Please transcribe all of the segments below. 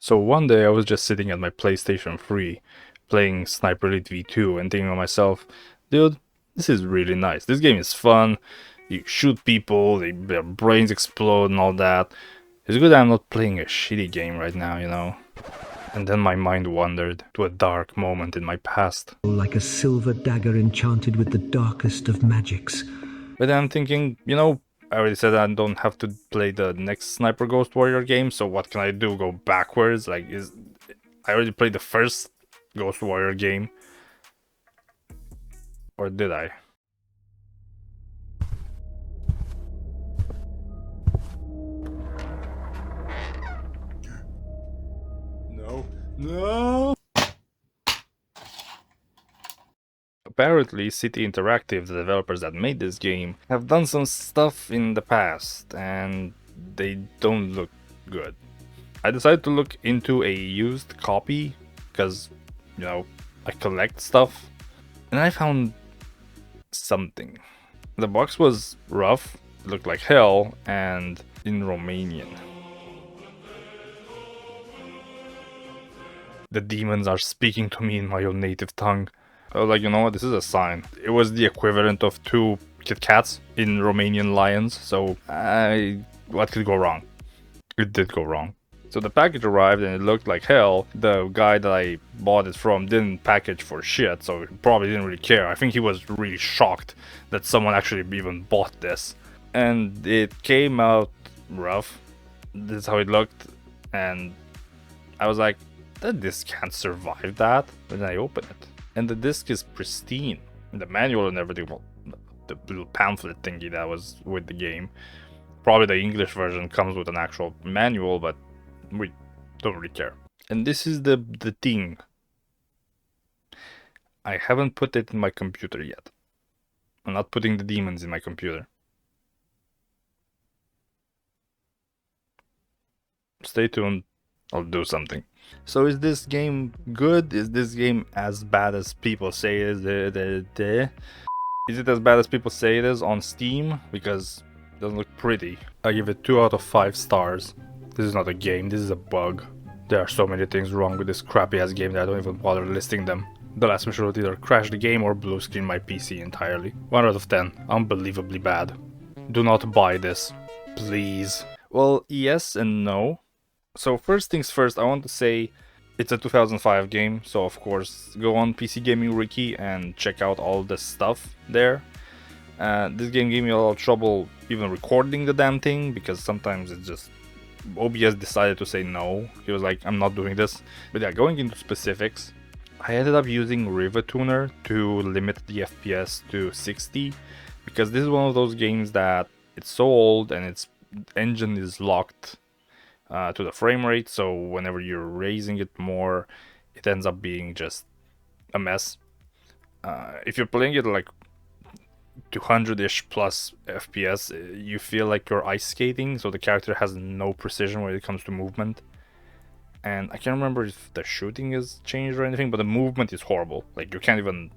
So one day I was just sitting at my PlayStation 3 playing Sniper Elite V2 and thinking to myself, dude, this is really nice. This game is fun. You shoot people, their brains explode and all that. It's good I'm not playing a shitty game right now, you know? And then my mind wandered to a dark moment in my past. Like a silver dagger enchanted with the darkest of magics. But then I'm thinking, I already said I don't have to play the next Sniper Ghost Warrior game, so what can I do? Go backwards? I already played the first Ghost Warrior game. Or did I? No! Apparently, City Interactive, the developers that made this game, have done some stuff in the past, and they don't look good. I decided to look into a used copy, because, I collect stuff, and I found something. The box was rough, looked like hell, and in Romanian. The demons are speaking to me in my own native tongue. I was like, you know what, this is a sign. It was the equivalent of 2 Kit Kats in Romanian lions, so what could go wrong? It did go wrong. So the package arrived and it looked like hell. The guy that I bought it from didn't package for shit, so he probably didn't really care. I think he was really shocked that someone actually even bought this. And it came out rough. This is how it looked, and I was like, the disc can't survive that. But then I open it, and the disc is pristine. The manual and everything, well, the little pamphlet thingy that was with the game. Probably the English version comes with an actual manual, but we don't really care. And this is the thing. I haven't put it in my computer yet. I'm not putting the demons in my computer. Stay tuned. I'll do something. So is this game good? Is this game as bad as people say it is? Is it as bad as people say it is on Steam? Because it doesn't look pretty. I give it 2 out of 5 stars. This is not a game, this is a bug. There are so many things wrong with this crappy ass game that I don't even bother listing them. The last mission would either crash the game or blue screen my PC entirely. 1 out of 10. Unbelievably bad. Do not buy this. Please. Well, yes and no. So first things first, I want to say it's a 2005 game, so of course go on PC Gaming Wiki and check out all the stuff there. This game gave me a lot of trouble even recording the damn thing, because sometimes it just... OBS decided to say no. He was like, I'm not doing this. But yeah, going into specifics, I ended up using RivaTuner to limit the FPS to 60, because this is one of those games that it's so old and its engine is locked to the frame rate, so whenever you're raising it more, it ends up being just a mess. If you're playing it like 200-ish plus FPS, you feel like you're ice skating, so the character has no precision when it comes to movement. And I can't remember if the shooting is changed or anything, but the movement is horrible. Like, you can't even...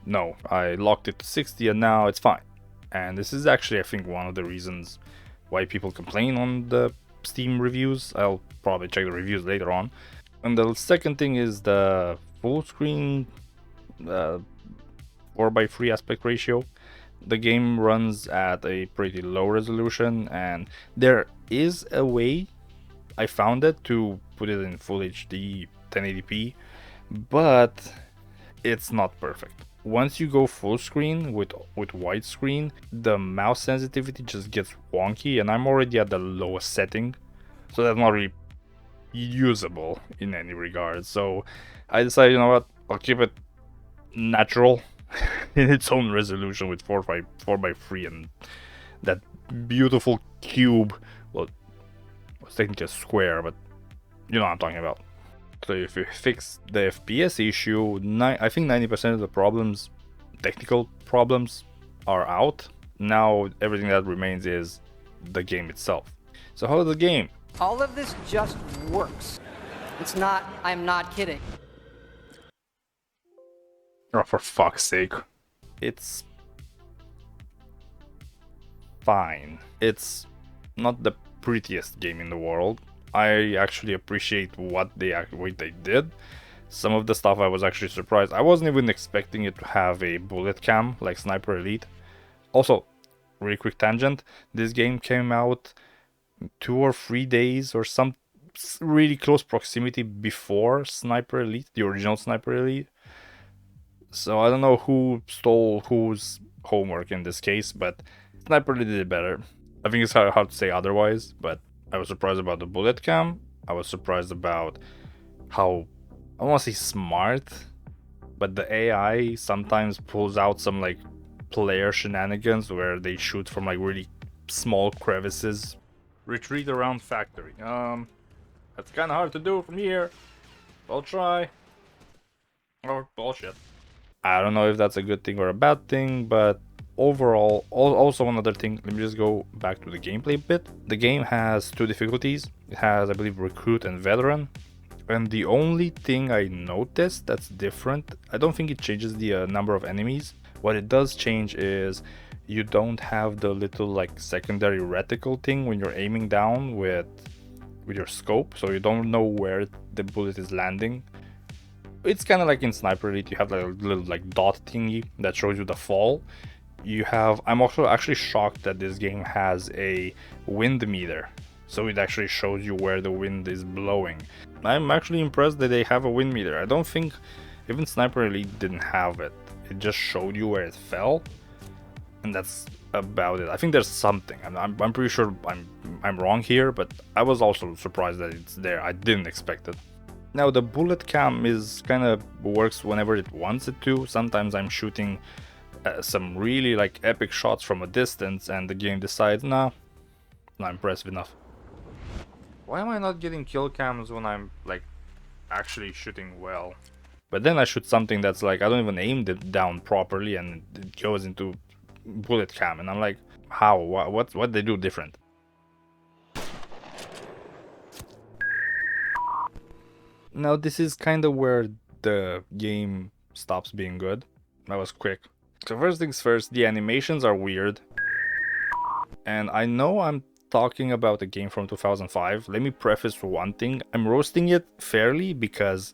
No, I locked it to 60 and now it's fine. And this is actually, I think, one of the reasons why people complain on the Steam reviews. I'll probably check the reviews later on. And the second thing is the full screen 4:3 aspect ratio. The game runs at a pretty low resolution, and there is a way, I found it, to put it in full HD 1080p, but it's not perfect. Once you go full screen with widescreen, the mouse sensitivity just gets wonky, and I'm already at the lowest setting, so that's not really usable in any regard. So I decided, you know what, I'll keep it natural in its own resolution with 4:3 and that beautiful cube. Well, it's technically a square, but you know what I'm talking about. So if you fix the FPS issue, I think 90% of the problems, technical problems, are out. Now everything that remains is the game itself. So how is the game? All of this just works. It's not, I'm not kidding. Oh, for fuck's sake. It's fine. It's not the prettiest game in the world. I actually appreciate what they did. Some of the stuff I was actually surprised. I wasn't even expecting it to have a bullet cam like Sniper Elite. Also, really quick tangent, this game came out 2 or 3 days or some really close proximity before Sniper Elite, the original Sniper Elite. So I don't know who stole whose homework in this case, but Sniper Elite did it better. I think it's hard to say otherwise, but I was surprised about the bullet cam. I was surprised about how, I don't want to say smart, but the AI sometimes pulls out some like player shenanigans where they shoot from like really small crevices. Retreat around factory. That's kind of hard to do from here. I'll try. Or bullshit. I don't know if that's a good thing or a bad thing, but overall, also another thing, let me just go back to the gameplay bit. The game has 2 difficulties. It has, I believe, Recruit and Veteran. And the only thing I noticed that's different, I don't think it changes the number of enemies. What it does change is you don't have the little like secondary reticle thing when you're aiming down with your scope, so you don't know where the bullet is landing. It's kind of like in Sniper Elite, you have like a little like dot thingy that shows you the fall. You have, I'm also actually shocked that this game has a wind meter, so it actually shows you where the wind is blowing. I'm actually impressed that they have a wind meter. I don't think even Sniper Elite didn't have it. It just showed you where it fell, and that's about it. I think there's something. I'm pretty sure I'm wrong here, but I was also surprised that it's there. I didn't expect it. Now the bullet cam is kind of works whenever it wants it to. Sometimes I'm shooting some really like epic shots from a distance, and the game decides, nah, not impressive enough. Why am I not getting kill cams when I'm like actually shooting well? But then I shoot something that's like I don't even aim it down properly, and it goes into bullet cam, and I'm like, how? What they do different? Now this is kind of where the game stops being good. That was quick. So first things first, the animations are weird. And I know I'm talking about a game from 2005. Let me preface one thing. I'm roasting it fairly because,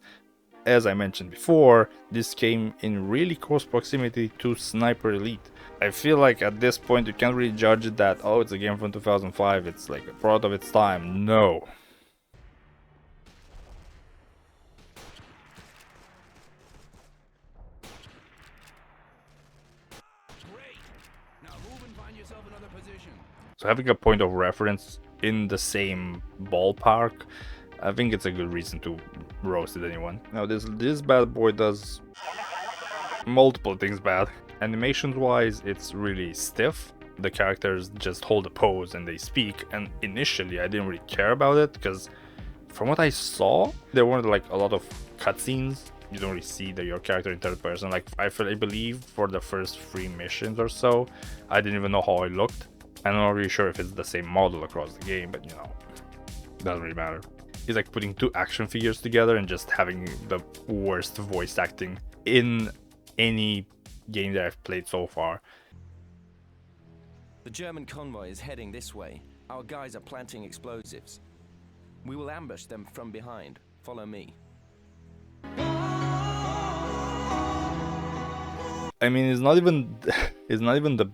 as I mentioned before, this came in really close proximity to Sniper Elite. I feel like at this point you can't really judge it that, oh, it's a game from 2005, it's like a product of its time. No. So having a point of reference in the same ballpark, I think it's a good reason to roast it anyone. Now this bad boy does multiple things bad. Animations wise, it's really stiff. The characters just hold a pose and they speak, and initially I didn't really care about it because from what I saw, there weren't like a lot of cutscenes. You don't really see your character in third person. Like I believe for the first 3 missions or so, I didn't even know how I looked. I'm not really sure if it's the same model across the game, but you know, doesn't really matter. It's like putting 2 action figures together and just having the worst voice acting in any game that I've played so far. The German convoy is heading this way. Our guys are planting explosives. We will ambush them from behind. Follow me. I mean, it's not even the.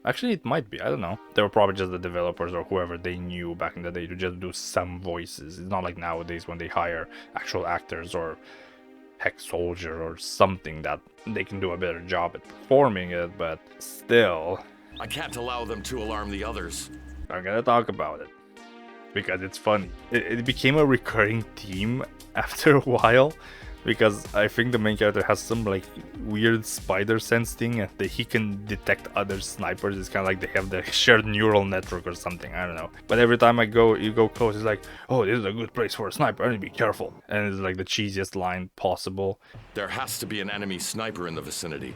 Actually, it might be. I don't know. They were probably just the developers or whoever they knew back in the day to just do some voices. It's not like nowadays when they hire actual actors or heck soldier or something that they can do a better job at performing it, but still. I can't allow them to alarm the others. I'm gonna talk about it because it's funny. It became a recurring theme after a while, because I think the main character has some like weird spider sense thing that he can detect other snipers. It's kind of like they have the shared neural network or something, I don't know. But every time you go close, it's like, oh, this is a good place for a sniper, I need to be careful. And it's like the cheesiest line possible. There has to be an enemy sniper in the vicinity.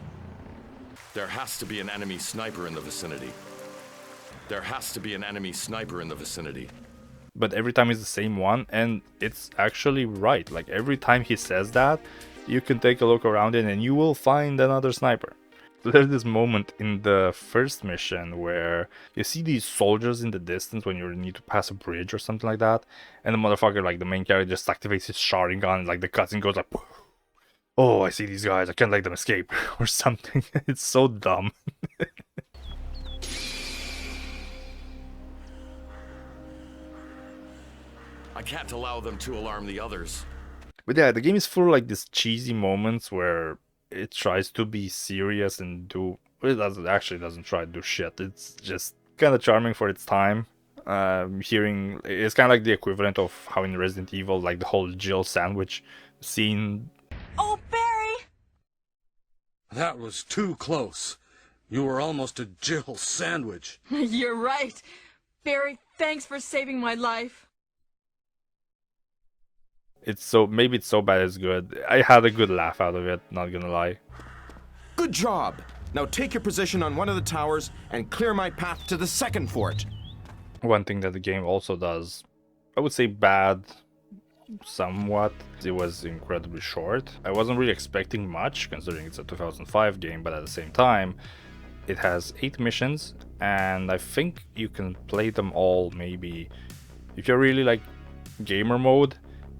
There has to be an enemy sniper in the vicinity. There has to be an enemy sniper in the vicinity. But every time it's the same one, and it's actually right. Like every time he says that, you can take a look around it and you will find another sniper. there's this moment in the first mission where you see these soldiers in the distance when you need to pass a bridge or something like that, and the motherfucker, like the main character, just activates his sharding gun, and like the cutscene goes like, oh, I see these guys, I can't let them escape, or something. It's so dumb. I can't allow them to alarm the others. But yeah, the game is full of like these cheesy moments where it tries to be serious and do. It doesn't try to do shit. It's just kind of charming for its time. Hearing it's kind of like the equivalent of how in Resident Evil, like the whole Jill sandwich scene. Oh, Barry! That was too close. You were almost a Jill sandwich. You're right. Barry, thanks for saving my life. Maybe it's so bad it's good. I had a good laugh out of it, not gonna lie. Good job. Now take your position on one of the towers and clear my path to the second fort. One thing that the game also does, I would say bad, somewhat. It was incredibly short. I wasn't really expecting much considering it's a 2005 game, but at the same time, it has 8 missions, and I think you can play them all maybe. If you're really like gamer mode,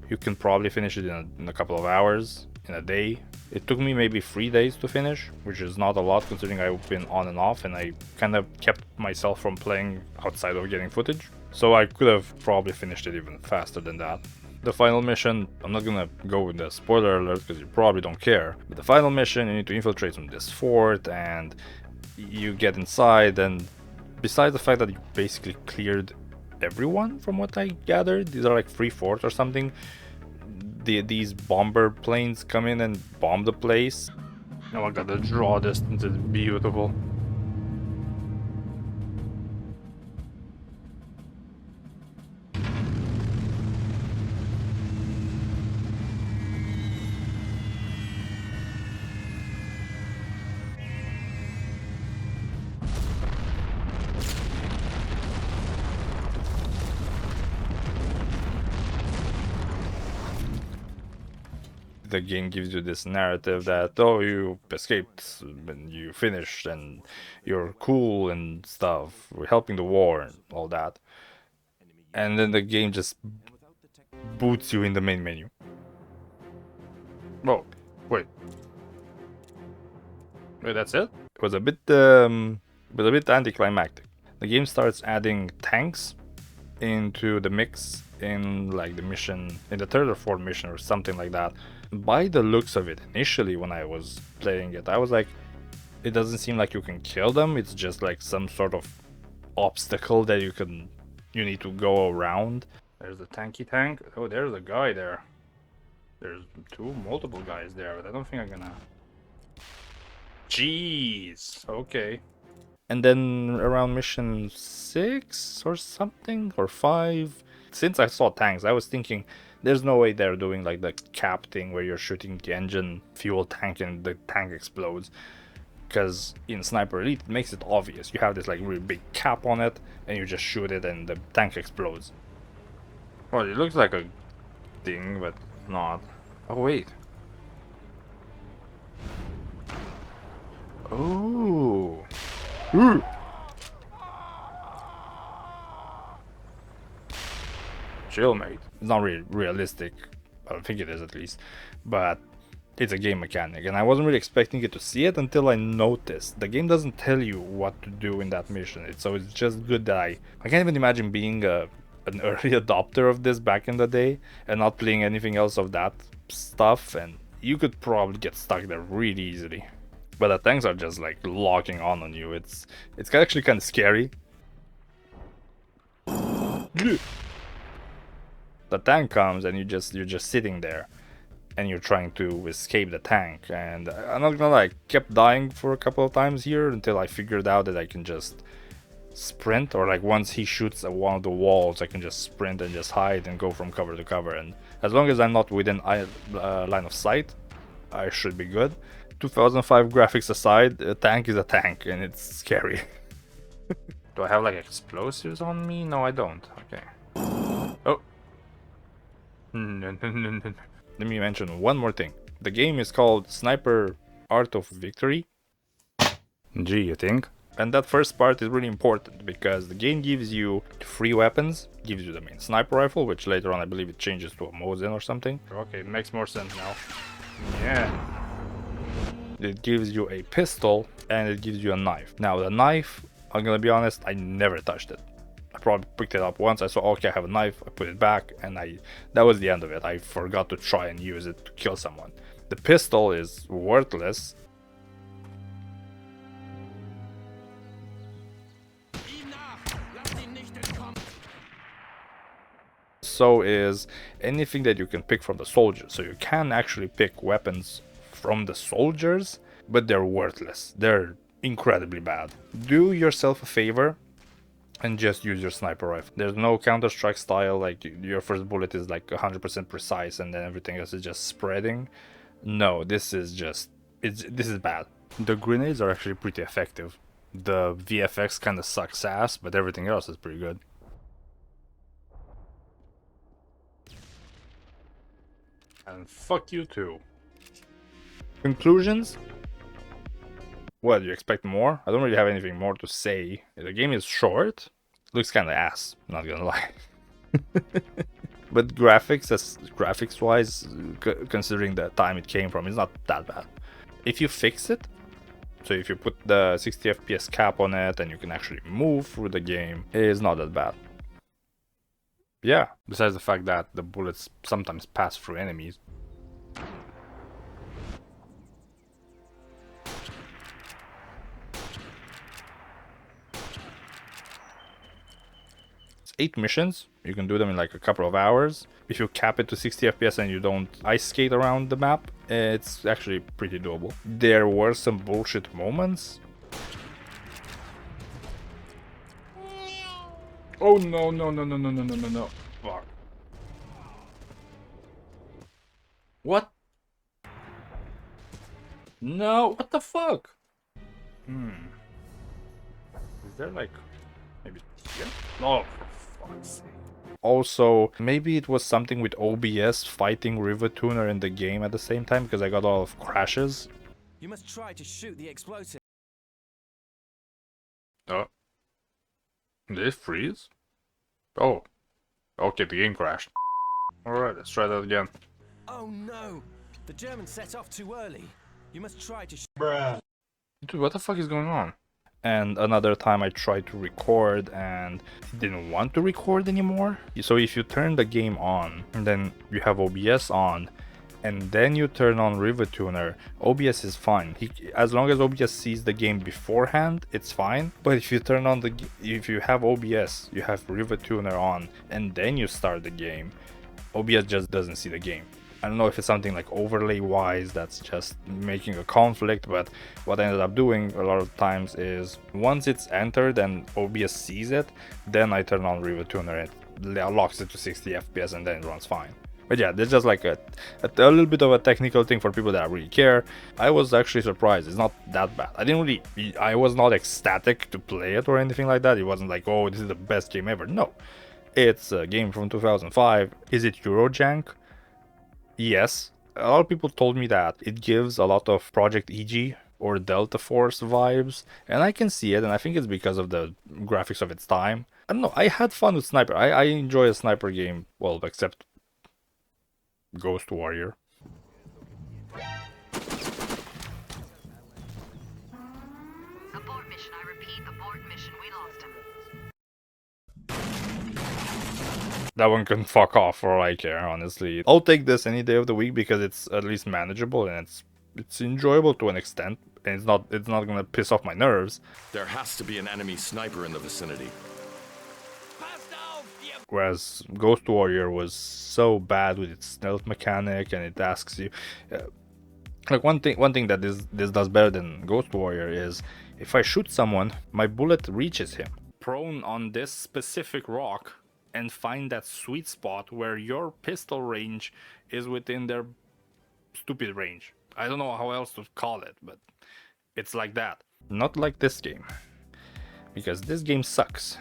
you can probably finish it in a couple of hours, in a day. It took me maybe 3 days to finish, which is not a lot considering I've been on and off and I kind of kept myself from playing outside of getting footage. So I could have probably finished it even faster than that. The final mission, I'm not gonna go with the spoiler alert because you probably don't care, but the final mission, you need to infiltrate from this fort and you get inside, and besides the fact that you basically cleared everyone from what I gathered, these are like 3 forts or something, these bomber planes come in and bomb the place. Oh my god, the draw distance is beautiful. The game gives you this narrative that, oh, you escaped and you finished and you're cool and stuff, we're helping the war and all that, and then the game just boots you in the main menu. Oh, wait, that's it? It was a bit anticlimactic. The game starts adding tanks into the mix in like the mission, in the 3rd or 4th mission or something like that. By the looks of it, initially when I was playing it, I was like, it doesn't seem like you can kill them, it's just like some sort of obstacle that you need to go around. There's the tanky tank. Oh, there's a guy there. There's multiple guys there, but I don't think I'm gonna... Jeez, okay. And then around mission 6 or something, or 5, since I saw tanks, I was thinking, there's no way they're doing like the cap thing where you're shooting the engine fuel tank and the tank explodes. Because in Sniper Elite it makes it obvious. You have this like really big cap on it and you just shoot it and the tank explodes. Well, it looks like a thing, but not. Oh wait. Oh. Ooh. Chill, mate. It's not really realistic. I don't think it is, at least. But it's a game mechanic, and I wasn't really expecting it to see it until I noticed. The game doesn't tell you what to do in that mission, so it's just good that I can't even imagine being an early adopter of this back in the day and not playing anything else of that stuff, and you could probably get stuck there really easily. But the tanks are just like locking on you. It's actually kind of scary. The tank comes and you're just sitting there and you're trying to escape the tank, and I'm not gonna lie, I kept dying for a couple of times here until I figured out that I can just sprint, or like once he shoots at one of the walls I can just sprint and just hide and go from cover to cover, and as long as I'm not within line of sight I should be good. 2005 graphics aside, a tank is a tank and it's scary. Do I have like explosives on me? No, I don't. Okay. Oh. Let me mention one more thing. The game is called Sniper Art of Victory. Gee, you think? And that first part is really important because the game gives you free weapons, gives you the main sniper rifle, which later on I believe it changes to a Mosin or something. Okay, it makes more sense now. Yeah. It gives you a pistol and it gives you a knife. Now the knife, I'm gonna be honest, I never touched it. I probably picked it up once, I saw, okay, I have a knife, I put it back, and that was the end of it. I forgot to try and use it to kill someone. The pistol is worthless. So is anything that you can pick from the soldiers. So you can actually pick weapons from the soldiers, but they're worthless. They're incredibly bad. Do yourself a favor and just use your sniper rifle. There's no Counter-Strike style, like your first bullet is like 100% precise and then everything else is just spreading. No, this is just, this is bad. The grenades are actually pretty effective. The VFX kind of sucks ass, but everything else is pretty good. And fuck you too. Conclusions? What, you expect more? I don't really have anything more to say. The game is short. Looks kinda ass, not gonna lie. But graphics wise, considering the time it came from, it's not that bad. If you fix it, so if you put the 60 FPS cap on it and you can actually move through the game, it is not that bad. Yeah, besides the fact that the bullets sometimes pass through enemies. It's 8 missions, you can do them in like a couple of hours. If you cap it to 60 FPS and you don't ice skate around the map, it's actually pretty doable. There were some bullshit moments. Oh no, no, no, no, no, no, no, no, no. Fuck. What? No, what the fuck? Is there like... maybe here? No, for fuck's sake. Also, maybe it was something with OBS fighting River Tuner in the game at the same time, because I got a lot of crashes. You must try to shoot the explosive. Oh. Did it freeze? Oh. Okay, the game crashed. Alright, let's try that again. Oh no! The Germans set off too early. You must try to Dude, what the fuck is going on? And another time I tried to record and it didn't want to record anymore. So if you turn the game on and then you have OBS on and then you turn on River Tuner, OBS is fine. As long as OBS sees the game beforehand, it's fine. But if you turn on if you have OBS, you have River Tuner on and then you start the game, OBS just doesn't see the game. I don't know if it's something like overlay wise that's just making a conflict, but what I ended up doing a lot of times is once it's entered and OBS sees it, then I turn on River Tuner and it locks it to 60 FPS and then it runs fine. But yeah, there's just like a little bit of a technical thing for people that really care. I was actually surprised. It's not that bad. I was not ecstatic to play it or anything like that. It wasn't like, oh, this is the best game ever. No, it's a game from 2005. Is it Eurojank? Yes. A lot of people told me that it gives a lot of Project EG or Delta Force vibes, and I can see it, and I think it's because of the graphics of its time. I don't know, I had fun with Sniper. I enjoy a sniper game, well, except Ghost Warrior. Abort mission, I repeat, abort mission. We lost him. That one can fuck off for all I care, honestly. I'll take this any day of the week because it's at least manageable and it's enjoyable to an extent, and it's not gonna piss off my nerves. There has to be an enemy sniper in the vicinity. Whereas Ghost Warrior was so bad with its stealth mechanic, and it asks you like one thing that this does better than Ghost Warrior is if I shoot someone, my bullet reaches him. Prone on this specific rock and find that sweet spot where your pistol range is within their stupid range. I don't know how else to call it, but it's like that. Not like this game, because this game sucks.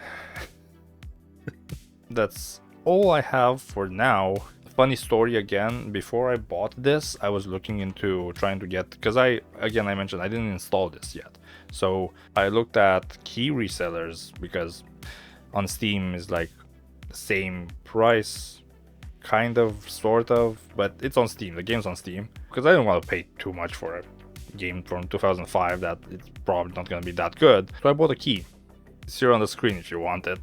That's all I have for now. funny story again. Before I bought this, I was looking into trying to get, because I mentioned I didn't install this yet. So I looked at key resellers, because on Steam is like the same price, kind of, sort of, but it's on Steam. The game's on Steam, because I don't want to pay too much for a game from 2005 that it's probably not going to be that good. So I bought a key. It's here on the screen if you want it.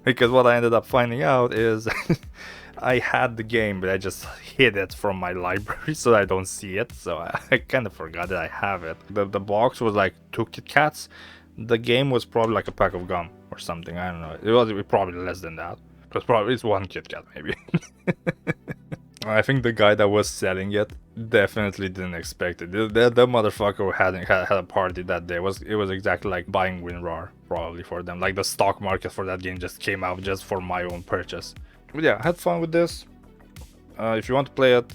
Because what I ended up finding out is I had the game, but I just hid it from my library so I don't see it. So I kind of forgot that I have it. The box was like 2 Kit Kats. The game was probably like a pack of gum or something. I don't know. It was probably less than that. It's 1 Kit Kat maybe. I think the guy that was selling it definitely didn't expect it. The motherfucker had a party that day. It was exactly like buying WinRAR probably for them. Like the stock market for that game just came out just for my own purchase. But yeah, I had fun with this. If you want to play it,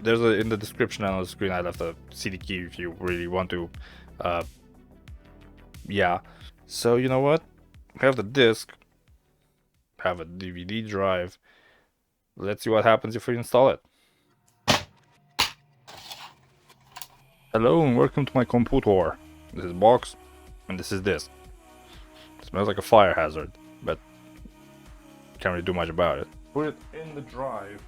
there's in the description and on the screen I left a CD key if you really want to. Yeah. So you know what? I have the disc. I have a DVD drive. Let's see what happens if we install it. Hello and welcome to my computer. This is box and this is disc. It smells like a fire hazard, but can't really do much about it. Put it in the drive.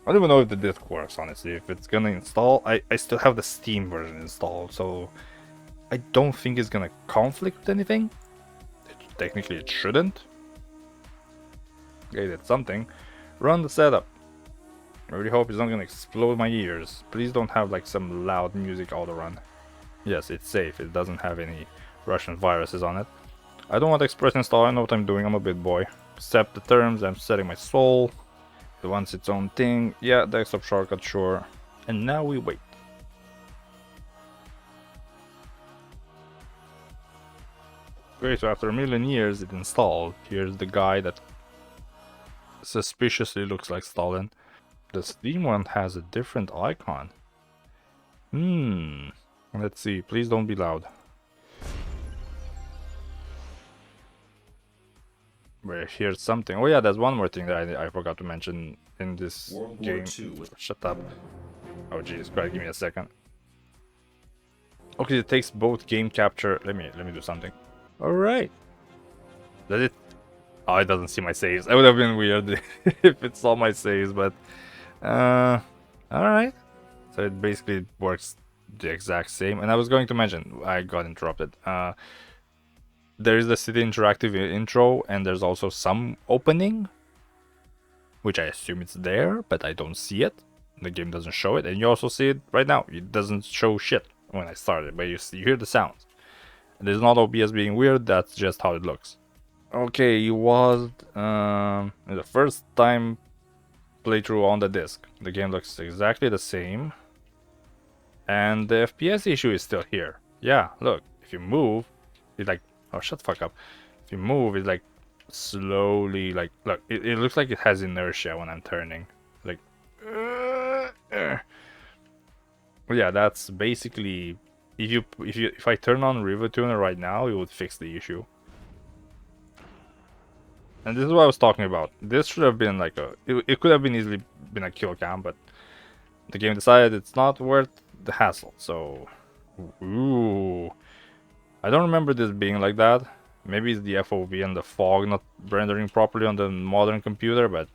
I don't even know if the disc works, honestly. If it's gonna install, I still have the Steam version installed, so I don't think it's gonna conflict with anything. Technically it shouldn't. Okay, that's something. Run the setup. I really hope it's not gonna explode my ears. Please don't have like some loud music auto run. Yes, it's safe. It doesn't have any Russian viruses on it. I don't want Express install. I know what I'm doing. I'm a big boy. Accept the terms. I'm setting my soul. It wants its own thing. Yeah, desktop shortcut, sure. And now we wait. Okay, so after a million years it installed. Here's the guy that suspiciously looks like Stalin. The Steam one has a different icon. Let's see. Please don't be loud. Wait, here's something. Oh yeah, there's one more thing that I forgot to mention in this game. Shut up. Oh jeez, Christ, give me a second. Okay, it takes both game capture. Let me do something. All right. Does it? Oh, it doesn't see my saves. That would have been weird if it saw my saves, but alright. So it basically works the exact same. And I was going to mention, I got interrupted. There is the City Interactive intro, and there's also some opening, which I assume it's there, but I don't see it. The game doesn't show it, and you also see it right now. It doesn't show shit when I started, but you hear the sounds. And there's not OBS being weird, that's just how it looks. Okay, it was the first time playthrough on the disc. The game looks exactly the same, and the FPS issue is still here. Yeah, look, if you move, it's like, oh shut the fuck up. If you move, it's like slowly, like, look, it looks like it has inertia when I'm turning. Like, well, yeah, that's basically if I turn on RiverTuner right now, it would fix the issue. And this is what I was talking about. This should have been like it could have been easily been a kill cam, but the game decided it's not worth the hassle. So, ooh, I don't remember this being like that. Maybe it's the FOV and the fog not rendering properly on the modern computer, but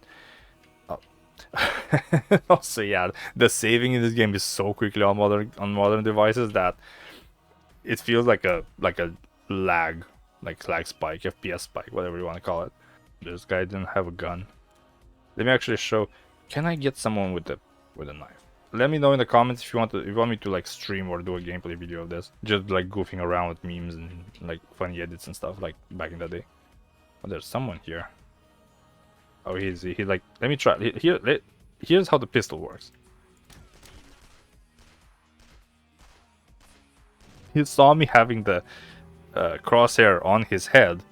also yeah, the saving in this game is so quickly on modern devices that it feels like a lag spike, FPS spike, whatever you want to call it. This guy didn't have a gun. Let me actually show. Can I get someone with a knife? Let me know in the comments if you want me to like stream or do a gameplay video of this. Just like goofing around with memes and like funny edits and stuff like back in the day. Oh, there's someone here. Oh, he's like, let me try. Here's how the pistol works. He saw me having the crosshair on his head,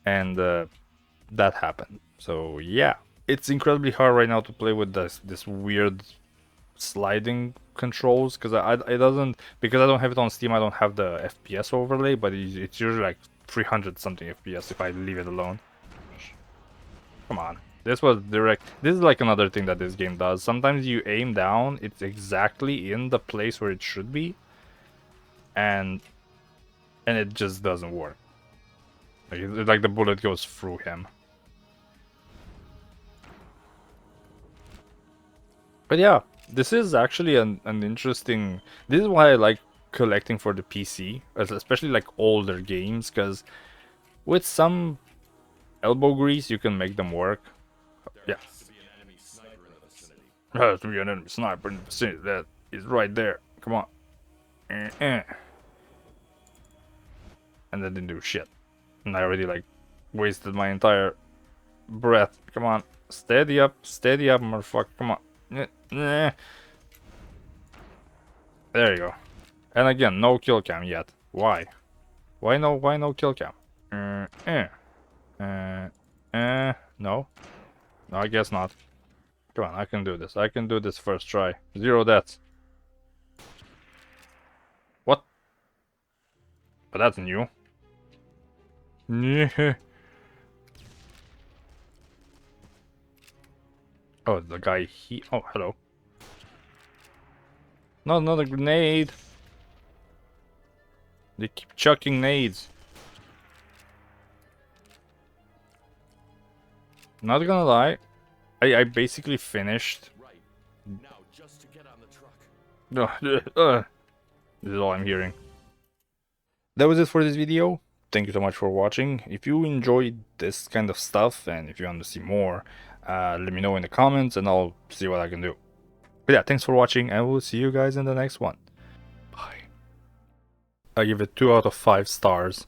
and that happened. So yeah, it's incredibly hard right now to play with this weird sliding controls because because I don't have it on Steam. I don't have the FPS overlay, but it's usually like 300 something FPS if I leave it alone. Come on, This was direct. This is like another thing that this game does. Sometimes you aim down, it's exactly in the place where it should be, and it just doesn't work. Like the bullet goes through him. But yeah, this is actually an interesting. This is why I like collecting for the PC, especially like older games, because with some elbow grease you can make them work. Yeah. There has to be an enemy sniper in the vicinity. That is right there. Come on. And that didn't do shit. And I already like wasted my entire breath. Come on. Steady up, motherfucker. Come on. There you go. And again, no kill cam yet. Why? Why no kill cam? No. No, I guess not. Come on, I can do this. I can do this first try. 0 deaths. What? But that's new. Oh, the guy oh, hello. Not another grenade. They keep chucking nades. Not gonna lie, I basically finished. Right. Now, just to get on the truck. This is all I'm hearing. That was it for this video. Thank you so much for watching. If you enjoyed this kind of stuff and if you want to see more, let me know in the comments and I'll see what I can do. But yeah, thanks for watching and we'll see you guys in the next one. Bye. I give it 2 out of 5 stars.